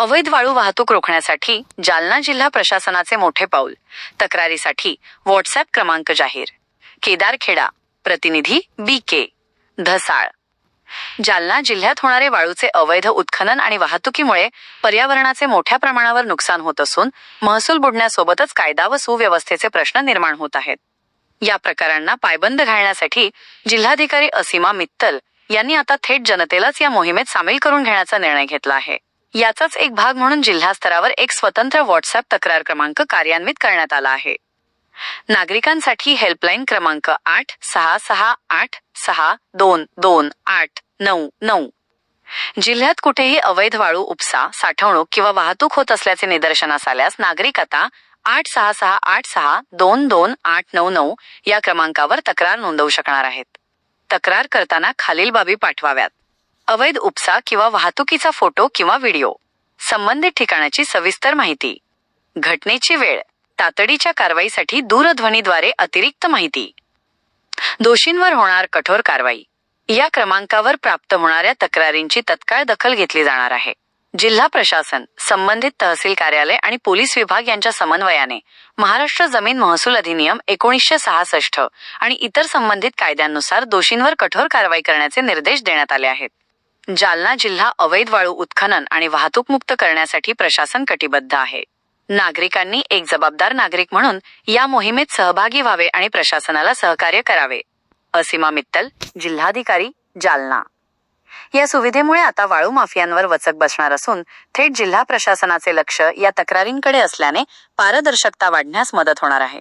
अवैध वाळू वाहतूक रोखण्यासाठी जालना जिल्हा प्रशासनाचे मोठे पाऊल. तक्रारीसाठी व्हॉट्सअॅप क्रमांक जाहीर. केदारखेडा, प्रतिनिधी BK धसाळ. जालना जिल्ह्यात होणारे वाळूचे अवैध उत्खनन आणि वाहतुकीमुळे पर्यावरणाचे मोठ्या प्रमाणावर नुकसान होत असून महसूल बुडण्यासोबतच कायदा व सुव्यवस्थेचे प्रश्न निर्माण होत आहेत. या प्रकारांना पायबंद घालण्यासाठी जिल्हाधिकारी असीमा मित्तल यांनी आता थेट जनतेलाच या मोहिमेत सामील करून घेण्याचा निर्णय घेतला आहे. याचाच एक भाग म्हणून जिल्हा स्तरावर एक स्वतंत्र व्हॉट्सअॅप तक्रार क्रमांक कार्यान्वित करण्यात आला आहे. नागरिकांसाठी हेल्पलाईन क्रमांक 8668622899. जिल्ह्यात कुठेही अवैध वाळू उपसा, साठवणूक किंवा वाहतूक होत असल्याचे निदर्शनास आल्यास नागरिक आता 8668622899 या क्रमांकावर तक्रार नोंदवू शकणार आहेत. तक्रार करताना खालील बाबी पाठवाव्यात. अवैध उपसा किंवा वाहतुकीचा फोटो किंवा व्हिडिओ, संबंधित ठिकाणाची सविस्तर माहिती, घटनेची वेळ, तातडीच्या कारवाईसाठी दूरध्वनीद्वारे अतिरिक्त माहिती, दोषींवर होणार कठोर कारवाई. या क्रमांकावर प्राप्त होणाऱ्या तक्रारींची तत्काळ दखल घेतली जाणार आहे. जिल्हा प्रशासन, संबंधित तहसील कार्यालय आणि पोलीस विभाग यांच्या समन्वयाने महाराष्ट्र जमीन महसूल अधिनियम 1966 आणि इतर संबंधित कायद्यांनुसार दोषींवर कठोर कारवाई करण्याचे निर्देश देण्यात आले आहेत. जालना जिल्हा अवैध वाळू उत्खनन आणि वाहतूक मुक्त करण्यासाठी प्रशासन कटिबद्ध आहे. नागरिकांनी एक जबाबदार नागरिक म्हणून या मोहिमेत सहभागी व्हावे आणि प्रशासनाला सहकार्य करावे. असीमा मित्तल, जिल्हाधिकारी, जालना. या सुविधेमुळे आता वाळू माफियांवर वचक बसणार असून थेट जिल्हा प्रशासनाचे लक्ष या तक्रारींकडे असल्याने पारदर्शकता वाढण्यास मदत होणार आहे.